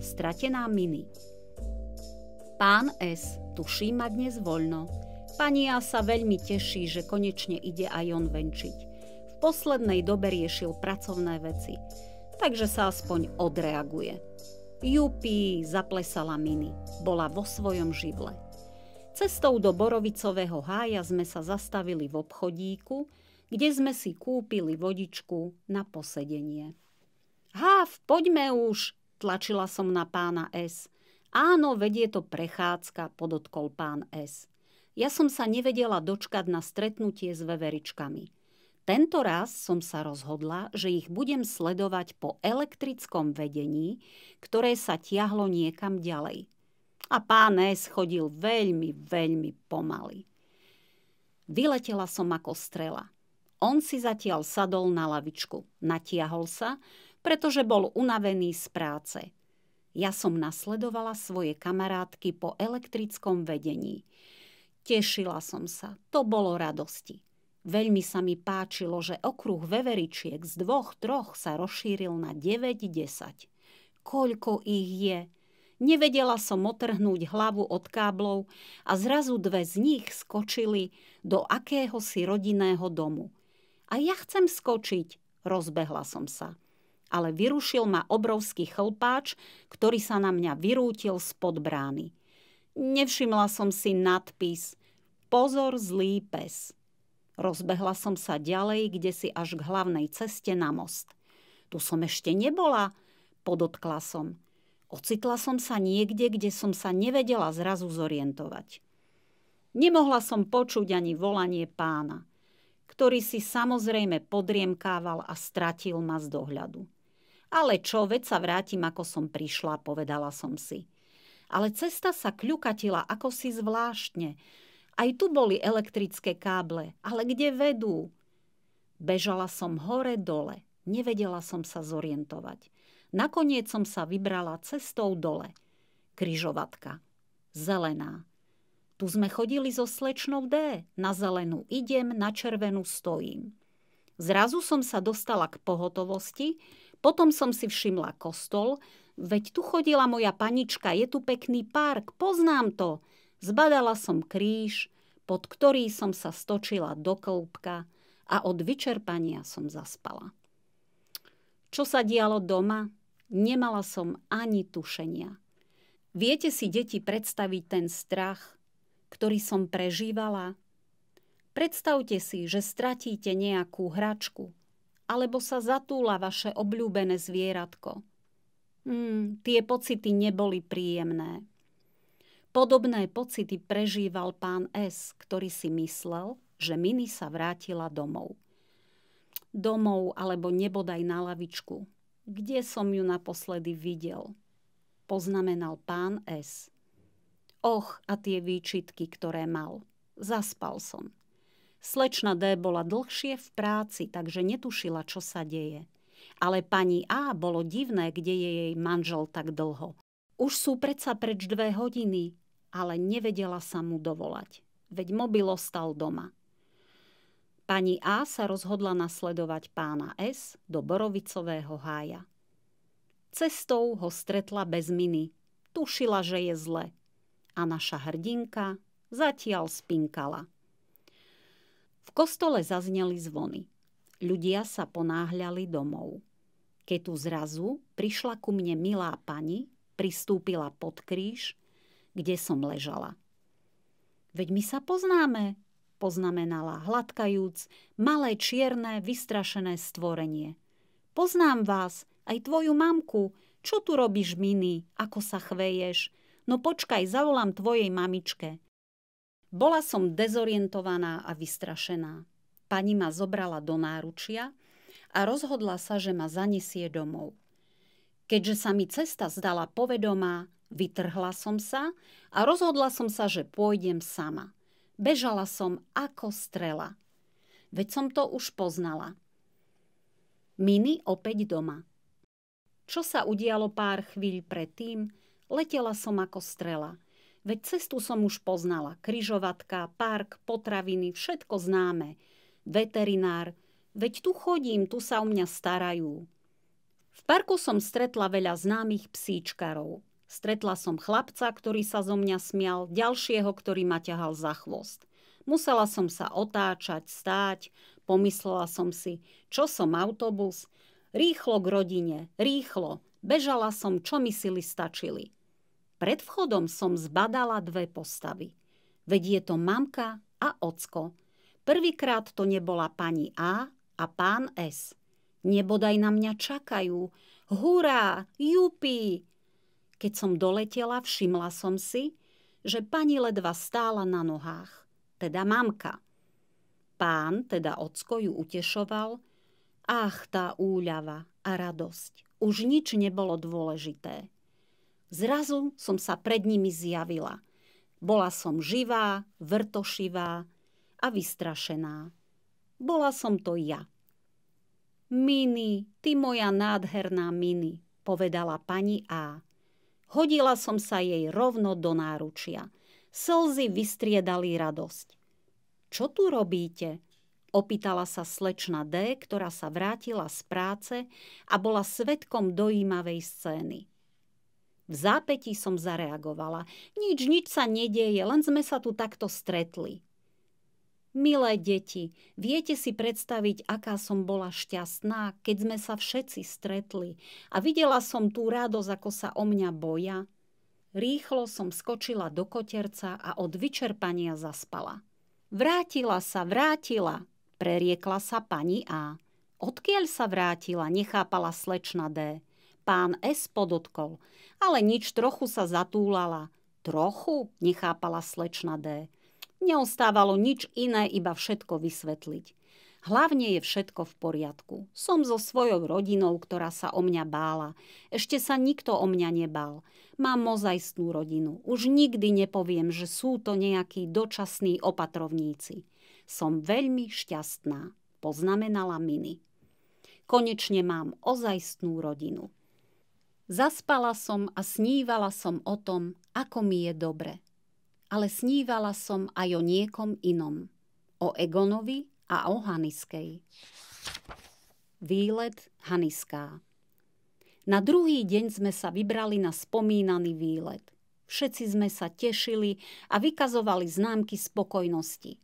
Stratená Mini. Pán S. tuší ma dnes voľno. Pani A sa veľmi teší, že konečne ide aj on venčiť. V poslednej dobe riešil pracovné veci, takže sa aspoň odreaguje. Jupi, zaplesala Mini. Bola vo svojom živle. Cestou do Borovicového hája sme sa zastavili v obchodíku, kde sme si kúpili vodičku na posedenie. Háv, poďme už, tlačila som na pána S. Áno, veď je to prechádzka, podotkol pán S. Ja som sa nevedela dočkať na stretnutie s veveričkami. Tento raz som sa rozhodla, že ich budem sledovať po elektrickom vedení, ktoré sa tiahlo niekam ďalej. A pán S. chodil veľmi, veľmi pomaly. Vyletela som ako strela. On si zatiaľ sadol na lavičku. Natiahol sa, pretože bol unavený z práce. Ja som nasledovala svoje kamarátky po elektrickom vedení. Tešila som sa, to bolo radosti. Veľmi sa mi páčilo, že okruh veveričiek z 2-3 sa rozšíril na 9-10. Koľko ich je? Nevedela som otrhnúť hlavu od káblov a zrazu 2 z nich skočili do akéhosi rodinného domu. A ja chcem skočiť, rozbehla som sa. Ale vyrušil ma obrovský chlpáč, ktorý sa na mňa vyrútil spod brány. Nevšimla som si nadpis Pozor, zlý pes. Rozbehla som sa ďalej, kde si až k hlavnej ceste na most. Tu som ešte nebola, podotkla som. Ocitla som sa niekde, kde som sa nevedela zrazu zorientovať. Nemohla som počuť ani volanie pána, ktorý si samozrejme podriemkával a stratil ma z dohľadu. Ale čo, veď sa vrátim, ako som prišla, povedala som si. Ale cesta sa kľukatila ako si zvláštne. Aj tu boli elektrické káble, ale kde vedú? Bežala som hore-dole, nevedela som sa zorientovať. Nakoniec som sa vybrala cestou dole. Križovatka, zelená. Tu sme chodili so slečnou D. Na zelenú idem, na červenú stojím. Zrazu som sa dostala k pohotovosti, potom som si všimla kostol, veď tu chodila moja panička, je tu pekný park, poznám to. Zbadala som kríž, pod ktorý som sa stočila do klbka a od vyčerpania som zaspala. Čo sa dialo doma? Nemala som ani tušenia. Viete si, deti, predstaviť ten strach, ktorý som prežívala? Predstavte si, že stratíte nejakú hračku, alebo sa zatúla vaše obľúbené zvieratko. Tie pocity neboli príjemné. Podobné pocity prežíval pán S., ktorý si myslel, že Mini sa vrátila domov. Domov alebo nebodaj na lavičku. Kde som ju naposledy videl? Poznamenal pán S. Och, a tie výčitky, ktoré mal. Zaspal som. Slečna D. bola dlhšie v práci, takže netušila, čo sa deje. Ale pani A. bolo divné, kde je jej manžel tak dlho. Už sú predsa preč 2 hodiny, ale nevedela sa mu dovolať. Veď mobil ostal doma. Pani A. sa rozhodla nasledovať pána S. do Borovicového hája. Cestou ho stretla bez Mini. Tušila, že je zle. A naša hrdinka zatiaľ spinkala. V kostole zazneli zvony. Ľudia sa ponáhľali domov. Keď tu zrazu prišla ku mne milá pani, pristúpila pod kríž, kde som ležala. Veď my sa poznáme, poznamenala, hladkajúc malé čierne vystrašené stvorenie. Poznám vás, aj tvoju mamku. Čo tu robíš, Mini? Ako sa chveješ? No počkaj, zavolám tvojej mamičke. Bola som dezorientovaná a vystrašená. Pani ma zobrala do náručia a rozhodla sa, že ma zanesie domov. Keďže sa mi cesta zdala povedomá, vytrhla som sa a rozhodla som sa, že pôjdem sama. Bežala som ako strela. Veď som to už poznala. Mini opäť doma. Čo sa udialo pár chvíľ predtým? Letela som ako strela. Veď cestu som už poznala. Križovatka, park, potraviny, všetko známe. Veterinár. Veď tu chodím, tu sa o mňa starajú. V parku som stretla veľa známych psíčkarov. Stretla som chlapca, ktorý sa zo mňa smial, ďalšieho, ktorý ma ťahal za chvost. Musela som sa otáčať, stáť, pomyslela som si, čo som autobus, rýchlo k rodine, rýchlo, bežala som, čo mi sily stačili. Pred vchodom som zbadala dve postavy. Veď je to mamka a ocko. Prvýkrát to nebola pani A a pán S. Nebodaj na mňa čakajú. Hurá, jupi! Keď som doletela, všimla som si, že pani ledva stála na nohách, teda mamka. Pán, teda ocko, ju utešoval. Ach, tá úľava a radosť. Už nič nebolo dôležité. Zrazu som sa pred nimi zjavila. Bola som živá, vrtošivá a vystrašená. Bola som to ja. Mini, ty moja nádherná Mini, povedala pani A. Hodila som sa jej rovno do náručia. Slzy vystriedali radosť. Čo tu robíte? Opýtala sa slečna D, ktorá sa vrátila z práce a bola svedkom dojímavej scény. V zápätí som zareagovala. Nič sa nedieje, len sme sa tu takto stretli. Milé deti, viete si predstaviť, aká som bola šťastná, keď sme sa všetci stretli a videla som tú radosť, ako sa o mňa boja? Rýchlo som skočila do koterca a od vyčerpania zaspala. Vrátila, preriekla sa pani A. Odkiaľ sa vrátila, nechápala slečna D. Pán S podotkol, ale nič, trochu sa zatúlala. Trochu, nechápala slečna D. Neostávalo nič iné, iba všetko vysvetliť. Hlavne je všetko v poriadku. Som so svojou rodinou, ktorá sa o mňa bála. Ešte sa nikto o mňa nebál. Mám mozajstnú rodinu. Už nikdy nepoviem, že sú to nejakí dočasní opatrovníci. Som veľmi šťastná, poznamenala Mini. Konečne mám ozajstnú rodinu. Zaspala som a snívala som o tom, ako mi je dobre. Ale snívala som aj o niekom inom. O Egonovi a o Haniskej. Výlet Haniská. Na druhý deň sme sa vybrali na spomínaný výlet. Všetci sme sa tešili a vykazovali známky spokojnosti.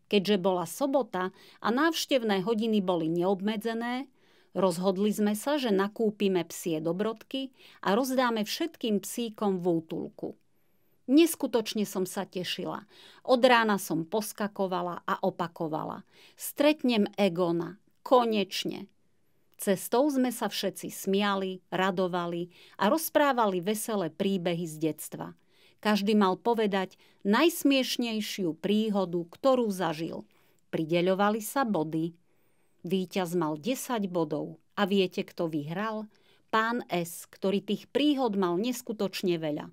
Keďže bola sobota a návštevné hodiny boli neobmedzené, rozhodli sme sa, že nakúpime psie dobrodky a rozdáme všetkým psíkom v útulku. Neskutočne som sa tešila. Od rána som poskakovala a opakovala. Stretnem Egona. Konečne. Cestou sme sa všetci smiali, radovali a rozprávali veselé príbehy z detstva. Každý mal povedať najsmiešnejšiu príhodu, ktorú zažil. Prideľovali sa body. Víťaz mal 10 bodov. A viete, kto vyhral? Pán S, ktorý tých príhod mal neskutočne veľa.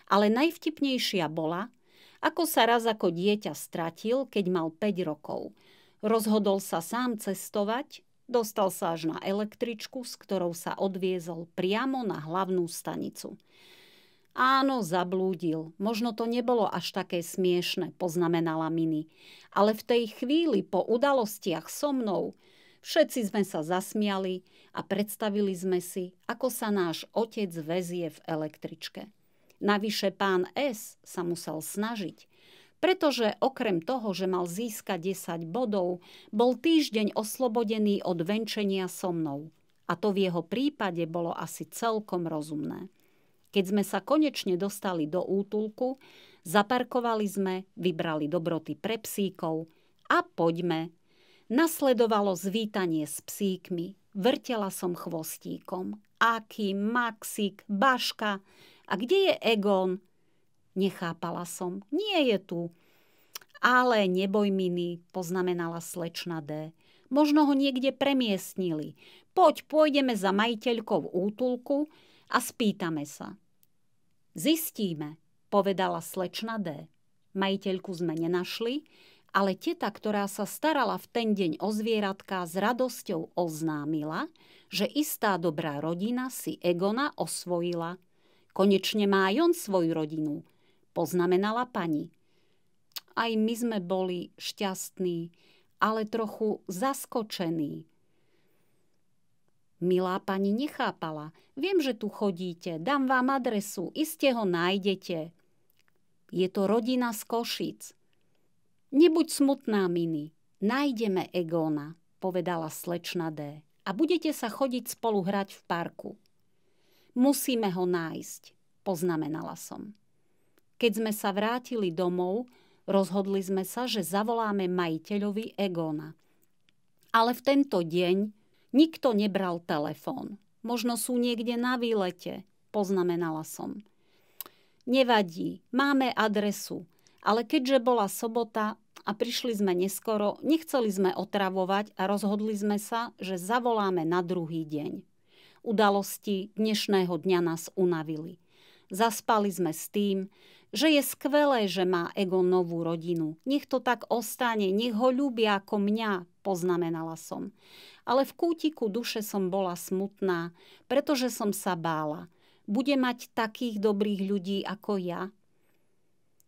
Ale najvtipnejšia bola, ako sa raz ako dieťa stratil, keď mal 5 rokov. Rozhodol sa sám cestovať, dostal sa až na električku, s ktorou sa odviezol priamo na hlavnú stanicu. Áno, zablúdil. Možno to nebolo až také smiešne, poznamenala Mini. Ale v tej chvíli po udalostiach so mnou všetci sme sa zasmiali a predstavili sme si, ako sa náš otec vezie v električke. Navyše pán S sa musel snažiť, pretože okrem toho, že mal získať 10 bodov, bol týždeň oslobodený od venčenia so mnou. A to v jeho prípade bolo asi celkom rozumné. Keď sme sa konečne dostali do útulku, zaparkovali sme, vybrali dobroty pre psíkov a poďme. Nasledovalo zvítanie s psíkmi, vrtela som chvostíkom. Aký, Maxik, Baška. A kde je Egon? Nechápala som. Nie je tu. Ale neboj, Mini, poznamenala slečna D. Možno ho niekde premiestnili. Pôjdeme za majiteľkou útulku a spýtame sa. Zistíme, povedala slečna D. Majiteľku sme nenašli, ale teta, ktorá sa starala v ten deň o zvieratká, s radosťou oznámila, že istá dobrá rodina si Egona osvojila. Konečne má aj on svoju rodinu, poznamenala pani. Aj my sme boli šťastní, ale trochu zaskočení. Milá pani nechápala. Viem, že tu chodíte, dám vám adresu, iste ho nájdete. Je to rodina z Košíc. Nebuď smutná, Mini, nájdeme Egona, povedala slečna D. A budete sa chodiť spolu hrať v parku. Musíme ho nájsť, poznamenala som. Keď sme sa vrátili domov, rozhodli sme sa, že zavoláme majiteľovi Egona. Ale v tento deň nikto nebral telefón. Možno sú niekde na výlete, poznamenala som. Nevadí, máme adresu, ale keďže bola sobota a prišli sme neskoro, nechceli sme otravovať a rozhodli sme sa, že zavoláme na druhý deň. Udalosti dnešného dňa nás unavili. Zaspali sme s tým, že je skvelé, že má Egon novú rodinu. Nech to tak ostane, nech ho ľúbia ako mňa, poznamenala som. Ale v kútiku duše som bola smutná, pretože som sa bála. Bude mať takých dobrých ľudí ako ja?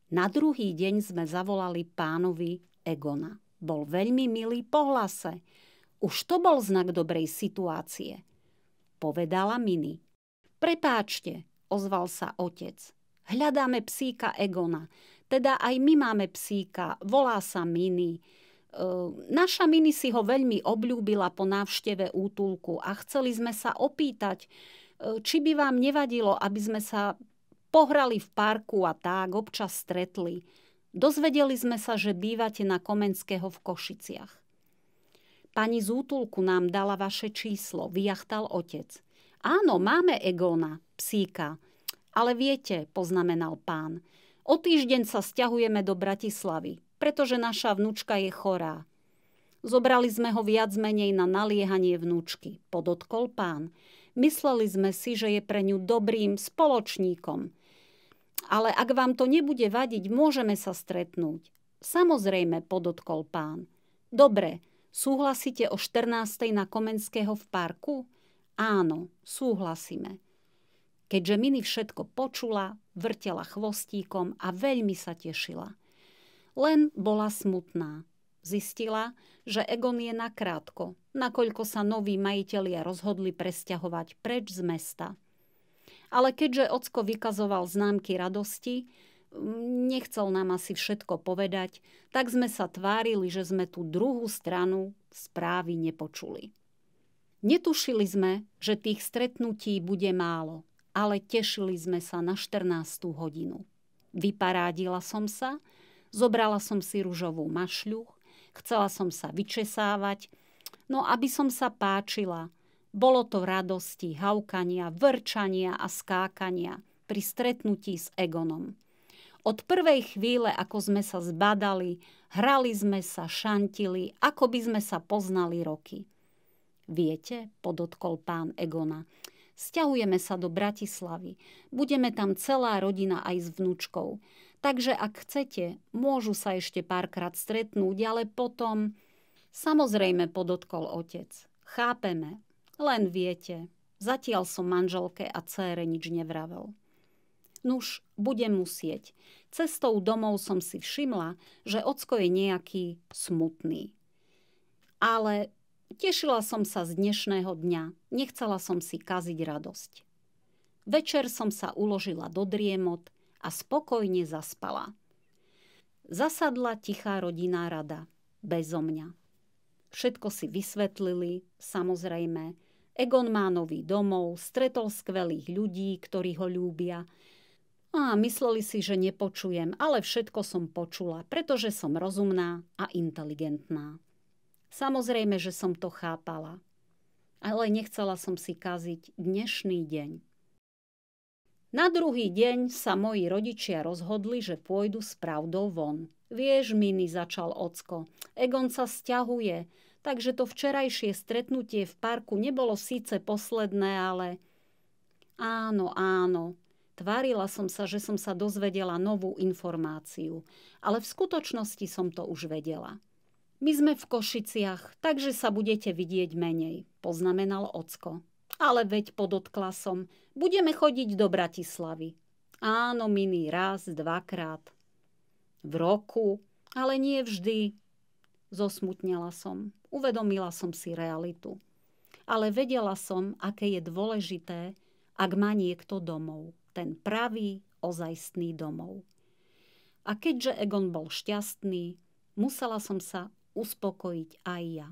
Na druhý deň sme zavolali pánovi Egona. Bol veľmi milý po hlase. Už to bol znak dobrej situácie. Povedala Mini. Prepáčte, ozval sa otec. Hľadáme psíka Egona. Teda aj my máme psíka, volá sa Mini. Naša Mini si ho veľmi obľúbila po návšteve útulku a chceli sme sa opýtať, či by vám nevadilo, aby sme sa pohrali v parku a tak občas stretli. Dozvedeli sme sa, že bývate na Komenského v Košiciach. Pani z útulku nám dala vaše číslo, vyjachtal otec. Áno, máme Egona, psíka. Ale viete, poznamenal pán, o týždeň sa sťahujeme do Bratislavy, pretože naša vnúčka je chorá. Zobrali sme ho viac menej na naliehanie vnúčky, podotkol pán. Mysleli sme si, že je pre ňu dobrým spoločníkom. Ale ak vám to nebude vadiť, môžeme sa stretnúť. Samozrejme, podotkol pán. Dobre, súhlasíte o 14:00 na Komenského v parku? Áno, súhlasíme. Keďže Mini všetko počula, vrtela chvostíkom a veľmi sa tešila. Len bola smutná. Zistila, že Egon je nakrátko, nakoľko sa noví majitelia rozhodli presťahovať preč z mesta. Ale keďže ocko vykazoval známky radosti, nechcel nám asi všetko povedať, tak sme sa tvárili, že sme tú druhú stranu správy nepočuli. Netušili sme, že tých stretnutí bude málo, ale tešili sme sa na 14:00 hodinu. Vyparádila som sa, zobrala som si ružovú mašľuch, chcela som sa vyčesávať, no aby som sa páčila. Bolo to radosti, haukania, vrčania a skákania pri stretnutí s Egonom. Od prvej chvíle, ako sme sa zbadali, hrali sme sa, šantili, ako by sme sa poznali roky. Viete, podotkol pán Egona, sťahujeme sa do Bratislavy. Budeme tam celá rodina aj s vnúčkou. Takže ak chcete, môžu sa ešte párkrát stretnúť, ale potom... Samozrejme, podotkol otec. Chápeme. Len viete, zatiaľ som manželke a dcére nič nevravel. Nuž, budem musieť. Cestou domov som si všimla, že ocko je nejaký smutný. Ale tešila som sa z dnešného dňa. Nechcela som si kaziť radosť. Večer som sa uložila do driemot a spokojne zaspala. Zasadla tichá rodinná rada, bezo mňa. Všetko si vysvetlili, samozrejme. Egon má nový domov, stretol skvelých ľudí, ktorí ho ľúbia. A mysleli si, že nepočujem, ale všetko som počula, pretože som rozumná a inteligentná. Samozrejme, že som to chápala. Ale nechcela som si kaziť dnešný deň. Na druhý deň sa moji rodičia rozhodli, že pôjdu s pravdou von. Vieš, Mini, začal ocko, Egon sa sťahuje, takže to včerajšie stretnutie v parku nebolo síce posledné, ale... Áno, áno, tvárila som sa, že som sa dozvedela novú informáciu, ale v skutočnosti som to už vedela. My sme v Košiciach, takže sa budete vidieť menej, poznamenal ocko. Ale veď, podotkla som, budeme chodiť do Bratislavy. Áno, Mini, raz, dvakrát. V roku, ale nie vždy. Zosmutnela som. Uvedomila som si realitu. ale vedela som, aké je dôležité, ak má niekto domov. Ten pravý, ozajstný domov. A keďže Egon bol šťastný, musela som sa uspokojiť aj ja.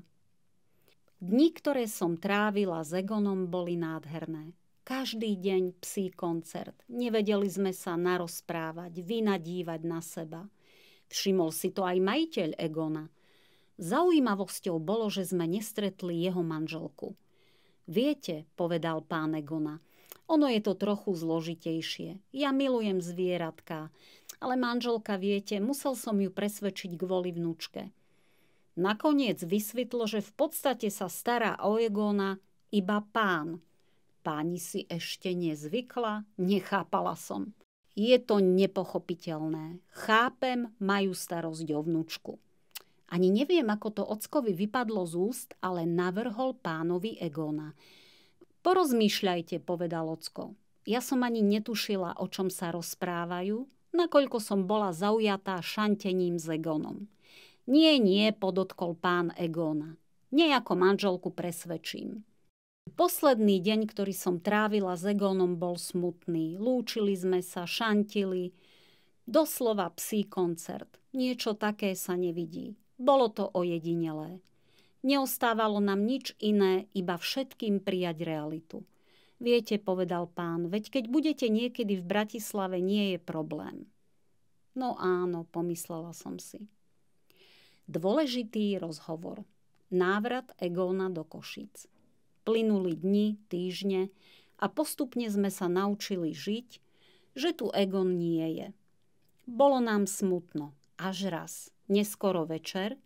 Dni, ktoré som trávila s Egonom, boli nádherné. Každý deň psí koncert. Nevedeli sme sa narozprávať, vynadívať na seba. Všimol si to aj majiteľ Egona. Zaujímavosťou bolo, že sme nestretli jeho manželku. Viete, povedal pán Egona, ono je to trochu zložitejšie. Ja milujem zvieratka, ale manželka, viete, musel som ju presvedčiť kvôli vnúčke. Nakoniec vysvetlo, že v podstate sa stará o Egona iba pán. Páni si ešte nezvykla? Nechápala som. Je to nepochopiteľné. Chápem, majú starosť o vnúčku. Ani neviem, ako to ockovi vypadlo z úst, ale navrhol pánovi Egona. Porozmýšľajte, povedal ocko. Ja som ani netušila, o čom sa rozprávajú, nakoľko som bola zaujatá šantením s Egonom. Nie, podotkol pán Egona. Nejako manželku presvedčím. Posledný deň, ktorý som trávila s Egonom, bol smutný. Lúčili sme sa, šantili. Doslova psí koncert. Niečo také sa nevidí. Bolo to ojedinelé. Neostávalo nám nič iné, iba všetkým prijať realitu. Viete, povedal pán, veď keď budete niekedy v Bratislave, nie je problém. No áno, pomyslela som si. Dôležitý rozhovor. Návrat Egona do Košíc. Plynuli dni, týždne a postupne sme sa naučili žiť, že tu Egon nie je. Bolo nám smutno, až raz, neskoro večer,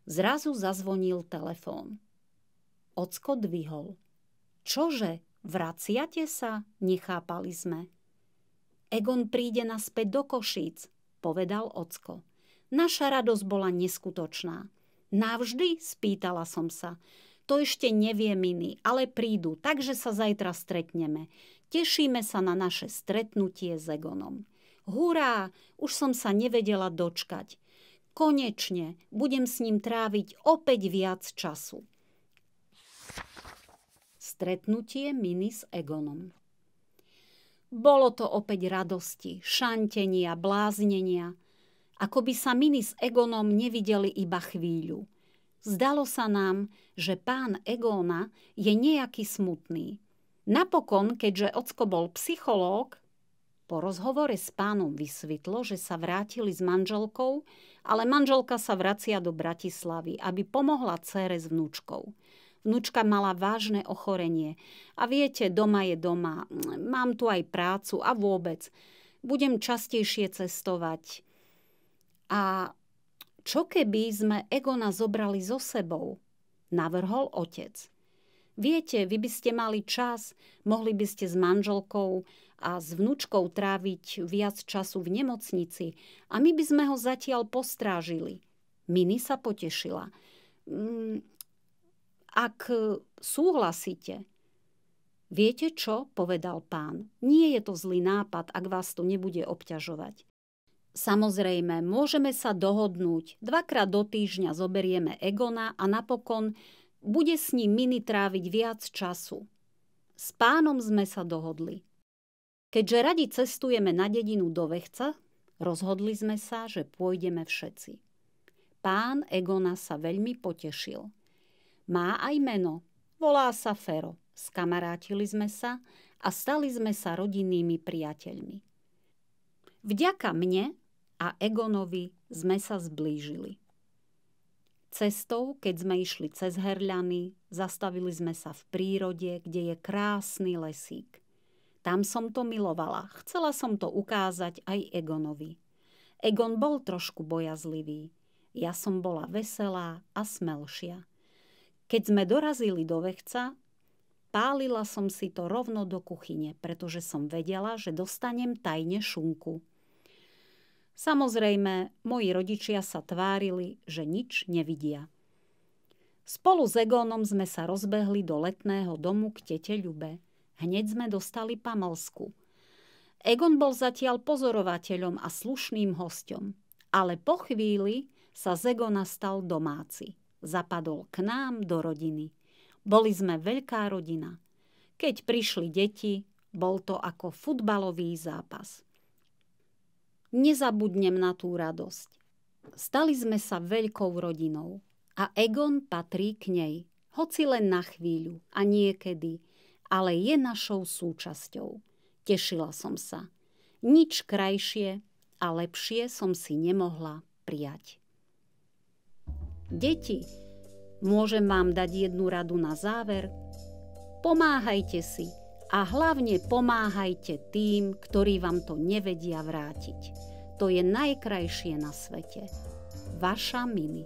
zrazu zazvonil telefón. Ocko dvihol. Čože, vraciate sa? Nechápali sme. Egon príde naspäť do Košíc, povedal ocko. Naša radosť bola neskutočná. Navždy? Spýtala som sa. To ešte neviem iný, ale prídu, takže sa zajtra stretneme. Tešíme sa na naše stretnutie s Egonom. Hurá, už som sa nevedela dočkať. Konečne budem s ním tráviť opäť viac času. Stretnutie Miny s Egonom. Bolo to opäť radosti, šantenia, bláznenia. Ako by sa Miny s Egonom nevideli iba chvíľu. Zdalo sa nám, že pán Egona je nejaký smutný. Napokon, keďže ocko bol psychológ, po rozhovore s pánom vysvetlo, že sa vrátili s manželkou, ale manželka sa vracia do Bratislavy, aby pomohla dcére s vnúčkou. Vnúčka mala vážne ochorenie a viete, doma je doma, mám tu aj prácu a vôbec. Budem častejšie cestovať. A čo keby sme Egona zobrali so sebou? Navrhol otec. Viete, vy by ste mali čas, mohli by ste s manželkou a s vnúčkou tráviť viac času v nemocnici a my by sme ho zatiaľ postrážili. Miny sa potešila. Ak súhlasíte. Viete čo, povedal pán, nie je to zlý nápad, ak vás to nebude obťažovať. Samozrejme, môžeme sa dohodnúť. 2-krát do týždňa zoberieme Egona a napokon bude s ním Miny tráviť viac času. S pánom sme sa dohodli. Keďže radi cestujeme na dedinu do Vechca, rozhodli sme sa, že pôjdeme všetci. Pán Egona sa veľmi potešil. Má aj meno. Volá sa Fero. Skamarátili sme sa a stali sme sa rodinnými priateľmi. Vďaka mne a Egonovi sme sa zblížili. Cestou, keď sme išli cez Herľany, zastavili sme sa v prírode, kde je krásny lesík. Tam som to milovala, chcela som to ukázať aj Egonovi. Egon bol trošku bojazlivý, ja som bola veselá a smelšia. Keď sme dorazili do Vechca, pálila som si to rovno do kuchyne, pretože som vedela, že dostanem tajne šunku. Samozrejme, moji rodičia sa tvárili, že nič nevidia. Spolu s Egonom sme sa rozbehli do letného domu k tete Ľube. Hneď sme dostali pamlsku. Egon bol zatiaľ pozorovateľom a slušným hosťom, ale po chvíli sa z Egona stal domáci. Zapadol k nám do rodiny. Boli sme veľká rodina. Keď prišli deti, bol to ako futbalový zápas. Nezabudnem na tú radosť. Stali sme sa veľkou rodinou a Egon patrí k nej, hoci len na chvíľu a niekedy, ale je našou súčasťou. Tešila som sa. Nič krajšie a lepšie som si nemohla prijať. Deti, môžem vám dať jednu radu na záver? Pomáhajte si a hlavne pomáhajte tým, ktorí vám to nevedia vrátiť. To je najkrajšie na svete. Vaša Mimi.